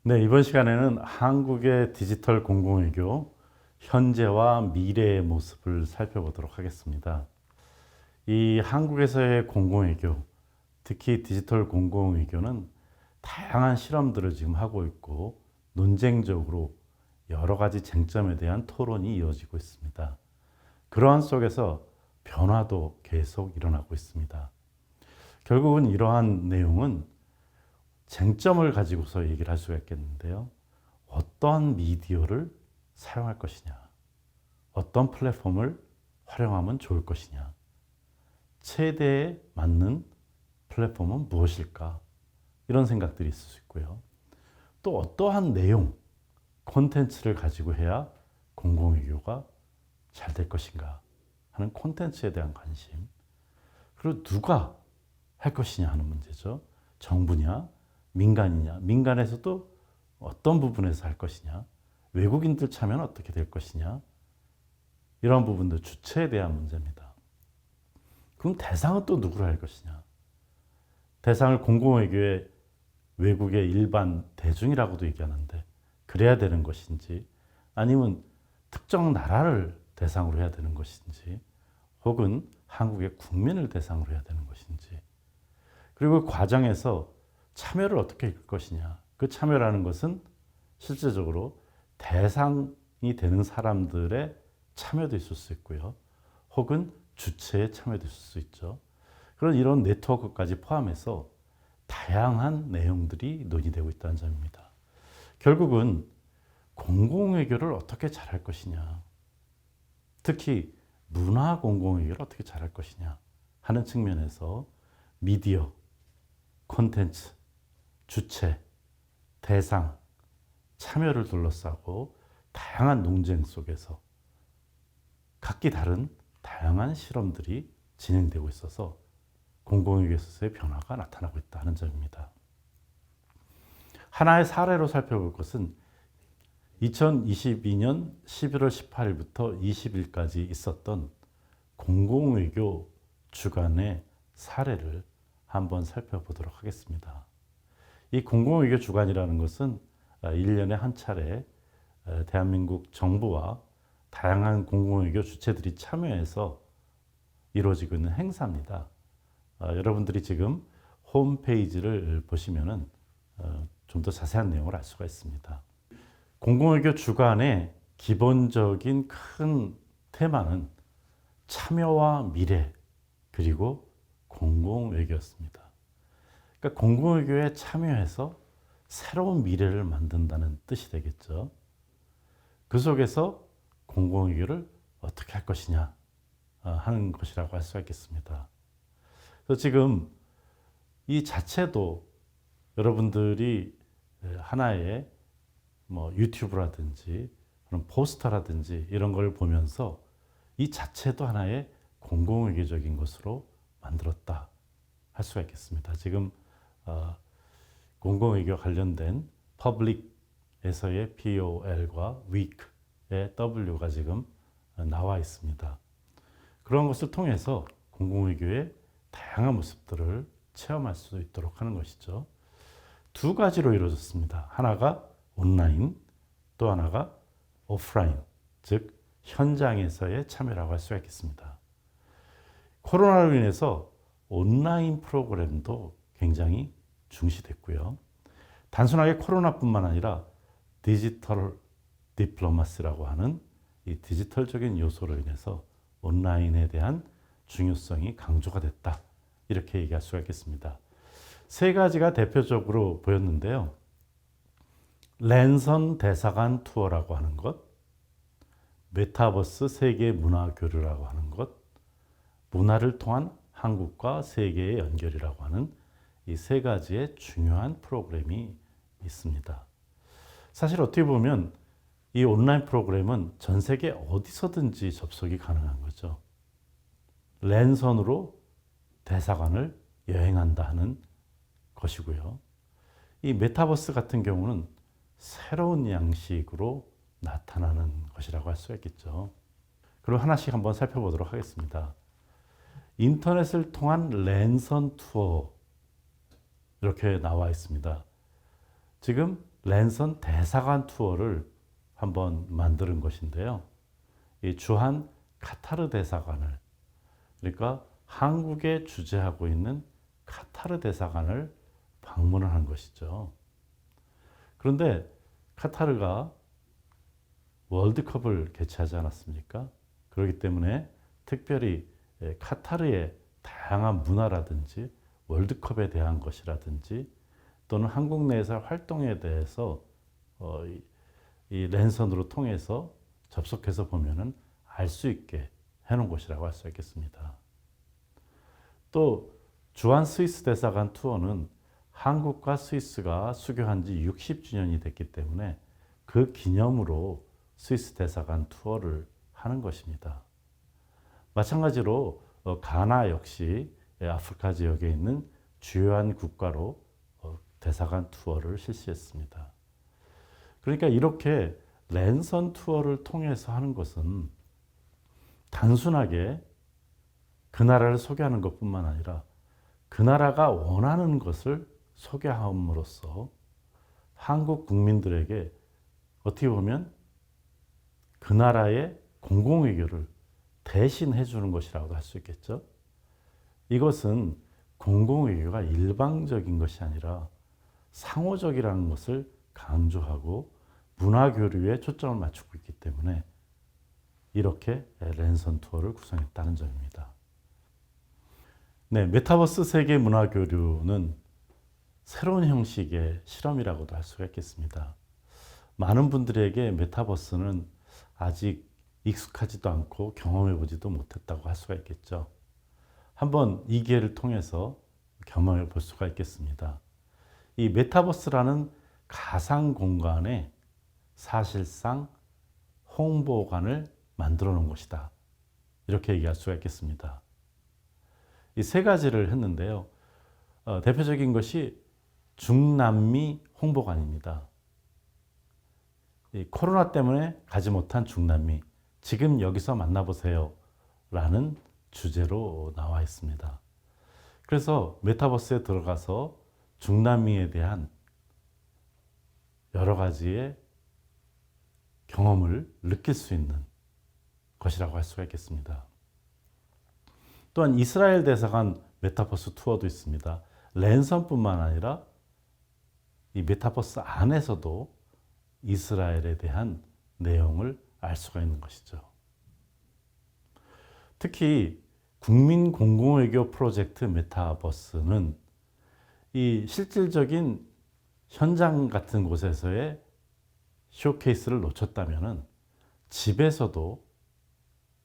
네, 이번 시간에는 한국의 디지털 공공외교 현재와 미래의 모습을 살펴보도록 하겠습니다. 이 한국에서의 공공외교, 특히 디지털 공공외교는 다양한 실험들을 지금 하고 있고 논쟁적으로 여러 가지 쟁점에 대한 토론이 이어지고 있습니다. 그러한 속에서 변화도 계속 일어나고 있습니다. 결국은 이러한 내용은 쟁점을 가지고서 얘기를 할 수가 있겠는데요. 어떠한 미디어를 사용할 것이냐, 어떤 플랫폼을 활용하면 좋을 것이냐, 세대에 맞는 플랫폼은 무엇일까, 이런 생각들이 있을 수 있고요. 또 어떠한 내용, 콘텐츠를 가지고 해야 공공외교가 잘 될 것인가 하는 콘텐츠에 대한 관심, 그리고 누가 할 것이냐 하는 문제죠. 정부냐, 민간이냐, 민간에서도 어떤 부분에서 할 것이냐, 외국인들 참여는 어떻게 될 것이냐, 이런 부분들 주체에 대한 문제입니다. 그럼 대상은 또 누구로 할 것이냐? 대상을 공공외교의 외국의 일반 대중이라고도 얘기하는데 그래야 되는 것인지, 아니면 특정 나라를 대상으로 해야 되는 것인지, 혹은 한국의 국민을 대상으로 해야 되는 것인지, 그리고 그 과정에서 참여를 어떻게 이끌 것이냐. 그 참여라는 것은 실제적으로 대상이 되는 사람들의 참여도 있을 수 있고요. 혹은 주체의 참여도 있을 수 있죠. 그런 이런 네트워크까지 포함해서 다양한 내용들이 논의되고 있다는 점입니다. 결국은 공공외교를 어떻게 잘할 것이냐, 특히 문화 공공외교를 어떻게 잘할 것이냐 하는 측면에서 미디어, 콘텐츠, 주체, 대상, 참여를 둘러싸고 다양한 논쟁 속에서 각기 다른 다양한 실험들이 진행되고 있어서 공공외교에서의 변화가 나타나고 있다는 점입니다. 하나의 사례로 살펴볼 것은 2022년 11월 18일부터 20일까지 있었던 공공외교 주간의 사례를 한번 살펴보도록 하겠습니다. 이 공공외교 주간이라는 것은 1년에 한 차례 대한민국 정부와 다양한 공공외교 주체들이 참여해서 이루어지고 있는 행사입니다. 여러분들이 지금 홈페이지를 보시면은 좀 더 자세한 내용을 알 수가 있습니다. 공공외교 주간의 기본적인 큰 테마는 참여와 미래, 그리고 공공외교였습니다. 그러니까 공공외교에 참여해서 새로운 미래를 만든다는 뜻이 되겠죠. 그 속에서 공공외교를 어떻게 할 것이냐 하는 것이라고 할 수가 있겠습니다. 그래서 지금 이 자체도 여러분들이 하나의 유튜브라든지 그런 포스터라든지 이런 걸 보면서 이 자체도 하나의 공공외교적인 것으로 만들었다 할 수가 있겠습니다. 지금 공공외교 관련된 public에서의 POL과 week의 W가 지금 나와 있습니다. 그런 것을 통해서 공공외교의 다양한 모습들을 체험할 수 있도록 하는 것이죠. 두 가지로 이루어졌습니다. 하나가 온라인, 또 하나가 오프라인, 즉 현장에서의 참여라고 할 수가 있겠습니다. 코로나로 인해서 온라인 프로그램도 굉장히 중시됐고요. 단순하게 코로나뿐만 아니라 디지털 디플로마시라고 하는 이 디지털적인 요소로 인해서 온라인에 대한 중요성이 강조가 됐다, 이렇게 얘기할 수가 있겠습니다. 세 가지가 대표적으로 보였는데요. 랜선 대사관 투어라고 하는 것, 메타버스 세계 문화 교류라고 하는 것, 문화를 통한 한국과 세계의 연결이라고 하는 이 세 가지의 중요한 프로그램이 있습니다. 사실 어떻게 보면 이 온라인 프로그램은 전 세계 어디서든지 접속이 가능한 거죠. 랜선으로 대사관을 여행한다 하는 것이고요. 이 메타버스 같은 경우는 새로운 양식으로 나타나는 것이라고 할 수가 있겠죠. 그럼 하나씩 한번 살펴보도록 하겠습니다. 인터넷을 통한 랜선 투어, 이렇게 나와 있습니다. 지금 랜선 대사관 투어를 한번 만드는 것인데요. 이 주한 카타르 대사관을, 그러니까 한국에 주재하고 있는 카타르 대사관을 방문을 한 것이죠. 그런데 카타르가 월드컵을 개최하지 않았습니까? 그렇기 때문에 특별히 카타르의 다양한 문화라든지 월드컵에 대한 것이라든지 또는 한국 내에서 활동에 대해서 이 랜선으로 통해서 접속해서 보면은 알 수 있게 해놓은 것이라고 할 수 있겠습니다. 또 주한 스위스 대사관 투어는 한국과 스위스가 수교한 지 60주년이 됐기 때문에 그 기념으로 스위스 대사관 투어를 하는 것입니다. 마찬가지로 가나 역시 아프리카 지역에 있는 주요한 국가로 대사관 투어를 실시했습니다. 그러니까 이렇게 랜선 투어를 통해서 하는 것은 단순하게 그 나라를 소개하는 것뿐만 아니라 그 나라가 원하는 것을 소개함으로써 한국 국민들에게 어떻게 보면 그 나라의 공공외교를 대신 해주는 것이라고도 할 수 있겠죠. 이것은 공공외교가 일방적인 것이 아니라 상호적이라는 것을 강조하고 문화교류에 초점을 맞추고 있기 때문에 이렇게 랜선 투어를 구성했다는 점입니다. 네, 메타버스 세계 문화교류는 새로운 형식의 실험이라고도 할 수가 있겠습니다. 많은 분들에게 메타버스는 아직 익숙하지도 않고 경험해보지도 못했다고 할 수가 있겠죠. 한번 이 기회를 통해서 경험해 볼 수가 있겠습니다. 이 메타버스라는 가상 공간에 사실상 홍보관을 만들어 놓은 것이다. 이렇게 얘기할 수가 있겠습니다. 이 세 가지를 했는데요. 대표적인 것이 중남미 홍보관입니다. 이 코로나 때문에 가지 못한 중남미, 지금 여기서 만나보세요 라는 주제로 나와 있습니다. 그래서 메타버스에 들어가서 중남미에 대한 여러 가지의 경험을 느낄 수 있는 것이라고 할 수가 있겠습니다. 또한 이스라엘 대사관 메타버스 투어도 있습니다. 랜선뿐만 아니라 이 메타버스 안에서도 이스라엘에 대한 내용을 알 수가 있는 것이죠. 특히 국민 공공외교 프로젝트 메타버스는 이 실질적인 현장 같은 곳에서의 쇼케이스를 놓쳤다면 집에서도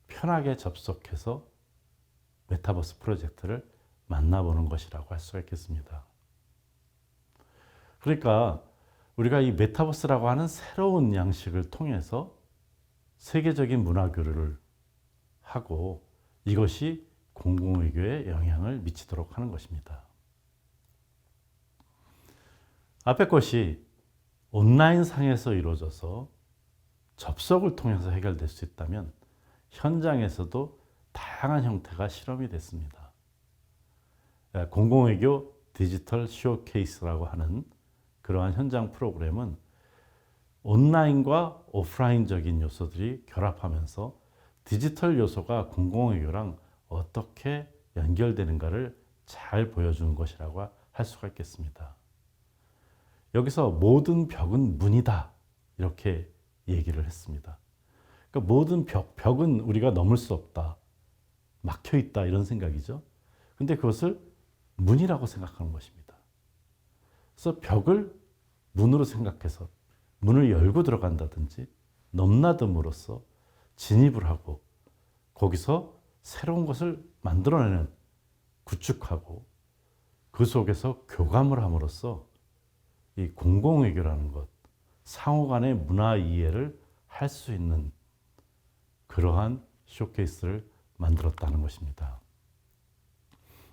편하게 접속해서 메타버스 프로젝트를 만나보는 것이라고 할 수가 있겠습니다. 그러니까 우리가 이 메타버스라고 하는 새로운 양식을 통해서 세계적인 문화교류를 하고 이것이 공공외교에 영향을 미치도록 하는 것입니다. 앞의 것이 온라인 상에서 이루어져서 접속을 통해서 해결될 수 있다면 현장에서도 다양한 형태가 실험이 됐습니다. 공공외교 디지털 쇼케이스라고 하는 그러한 현장 프로그램은 온라인과 오프라인적인 요소들이 결합하면서 디지털 요소가 공공외교랑 어떻게 연결되는가를 잘 보여주는 것이라고 할 수가 있겠습니다. 여기서 모든 벽은 문이다 이렇게 얘기를 했습니다. 그러니까 모든 벽은 우리가 넘을 수 없다. 막혀 있다 이런 생각이죠. 근데 그것을 문이라고 생각하는 것입니다. 그래서 벽을 문으로 생각해서 문을 열고 들어간다든지 넘나듦으로써 진입을 하고 거기서 새로운 것을 만들어내는 구축하고 그 속에서 교감을 함으로써 이 공공외교라는 것, 상호 간의 문화 이해를 할 수 있는 그러한 쇼케이스를 만들었다는 것입니다.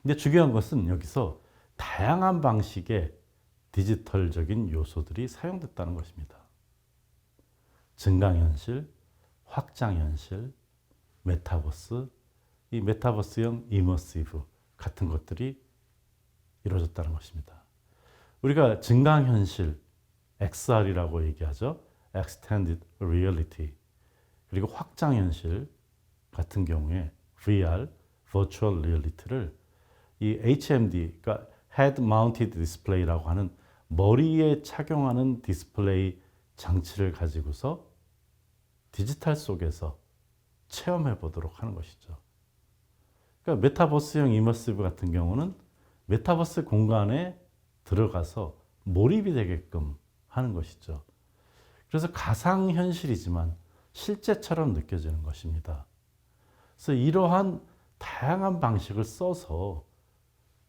근데 중요한 것은 여기서 다양한 방식의 디지털적인 요소들이 사용됐다는 것입니다. 증강현실, 확장현실, 메타버스, 이 메타버스형 이머시브 같은 것들이 이루어졌다는 것입니다. 우리가 증강현실, XR이라고 얘기하죠. Extended Reality. 그리고 확장현실 같은 경우에 VR, Virtual Reality를 이 HMD, 그러니까 Head Mounted Display라고 하는 머리에 착용하는 디스플레이 장치를 가지고서 디지털 속에서 체험해 보도록 하는 것이죠. 그러니까 메타버스형 이머시브 같은 경우는 메타버스 공간에 들어가서 몰입이 되게끔 하는 것이죠. 그래서 가상현실이지만 실제처럼 느껴지는 것입니다. 그래서 이러한 다양한 방식을 써서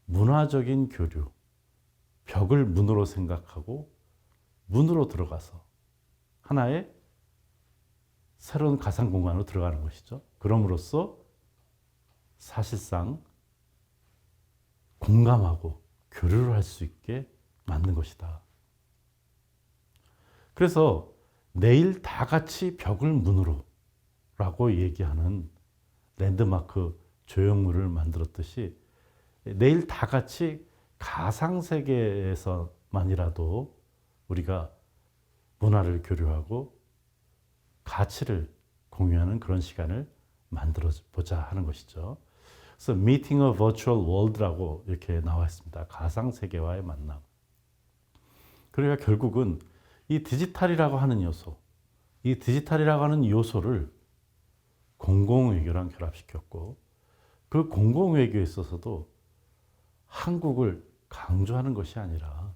문화적인 교류, 벽을 문으로 생각하고 문으로 들어가서 하나의 새로운 가상 공간으로 들어가는 것이죠. 그럼으로써 사실상 공감하고 교류를 할 수 있게 만든 것이다. 그래서 내일 다 같이 벽을 문으로 라고 얘기하는 랜드마크 조형물을 만들었듯이 내일 다 같이 가상세계에서만이라도 우리가 문화를 교류하고 가치를 공유하는 그런 시간을 만들어 보자 하는 것이죠. 그래서 Meeting a Virtual World라고 이렇게 나와 있습니다. 가상세계와의 만남. 그러니까 결국은 이 디지털이라고 하는 요소, 이 디지털이라고 하는 요소를 공공외교랑 결합시켰고 그 공공외교에 있어서도 한국을 강조하는 것이 아니라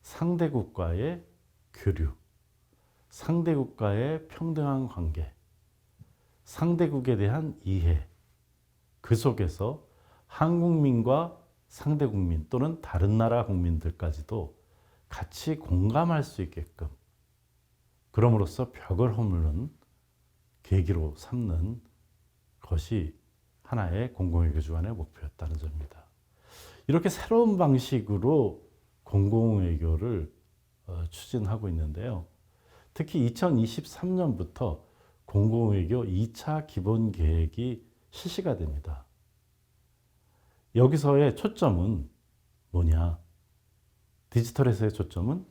상대국과의 교류, 상대국과의 평등한 관계, 상대국에 대한 이해, 그 속에서 한국민과 상대국민 또는 다른 나라 국민들까지도 같이 공감할 수 있게끔 그럼으로써 벽을 허무는 계기로 삼는 것이 하나의 공공외교 주관의 목표였다는 점입니다. 이렇게 새로운 방식으로 공공외교를 추진하고 있는데요. 특히 2023년부터 공공외교 2차 기본계획이 실시가 됩니다. 여기서의 초점은 뭐냐? 디지털에서의 초점은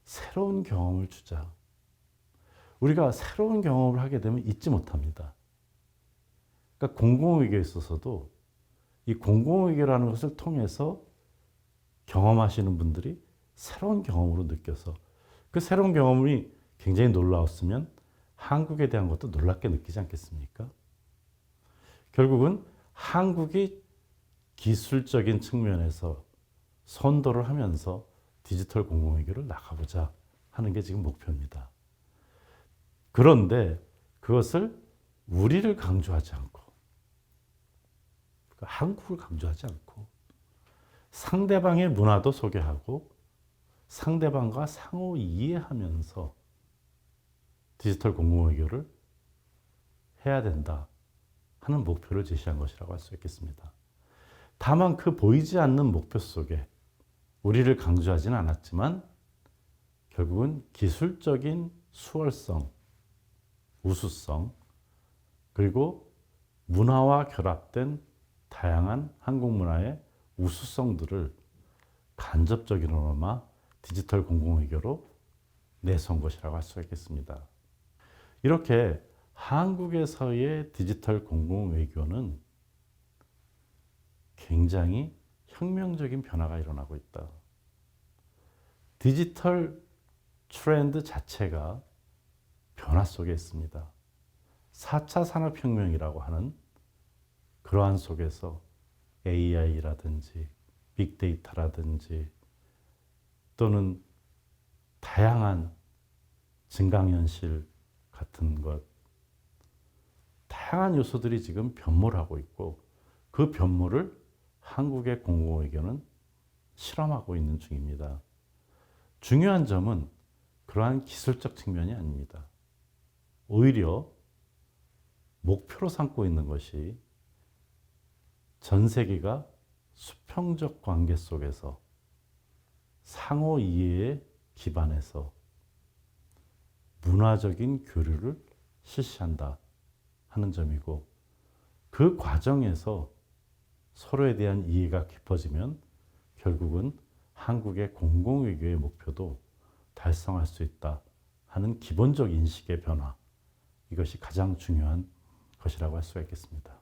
새로운 경험을 주자. 우리가 새로운 경험을 하게 되면 잊지 못합니다. 그러니까 공공외교에 있어서도 이 공공외교라는 것을 통해서 경험하시는 분들이 새로운 경험으로 느껴서 그 새로운 경험이 굉장히 놀라웠으면 한국에 대한 것도 놀랍게 느끼지 않겠습니까? 결국은 한국이 기술적인 측면에서 선도를 하면서 디지털 공공외교를 나가보자 하는 게 지금 목표입니다. 그런데 그것을 우리를 강조하지 않고 한국을 강조하지 않고 상대방의 문화도 소개하고 상대방과 상호 이해하면서 디지털 공공외교를 해야 된다 하는 목표를 제시한 것이라고 할 수 있겠습니다. 다만 그 보이지 않는 목표 속에 우리를 강조하지는 않았지만 결국은 기술적인 수월성, 우수성, 그리고 문화와 결합된 다양한 한국 문화의 우수성들을 간접적이로나마 디지털 공공외교로 내세운 것이라고 할 수가 있겠습니다. 이렇게 한국에서의 디지털 공공외교는 굉장히 혁명적인 변화가 일어나고 있다. 디지털 트렌드 자체가 변화 속에 있습니다. 4차 산업혁명이라고 하는 그러한 속에서 AI라든지 빅데이터라든지 또는 다양한 증강현실 같은 것, 다양한 요소들이 지금 변모하고 있고 그 변모를 한국의 공공외교는 실험하고 있는 중입니다. 중요한 점은 그러한 기술적 측면이 아닙니다. 오히려 목표로 삼고 있는 것이 전 세계가 수평적 관계 속에서 상호 이해에 기반해서 문화적인 교류를 실시한다 하는 점이고 그 과정에서 서로에 대한 이해가 깊어지면 결국은 한국의 공공외교의 목표도 달성할 수 있다 하는 기본적 인식의 변화, 이것이 가장 중요한 것이라고 할 수가 있겠습니다.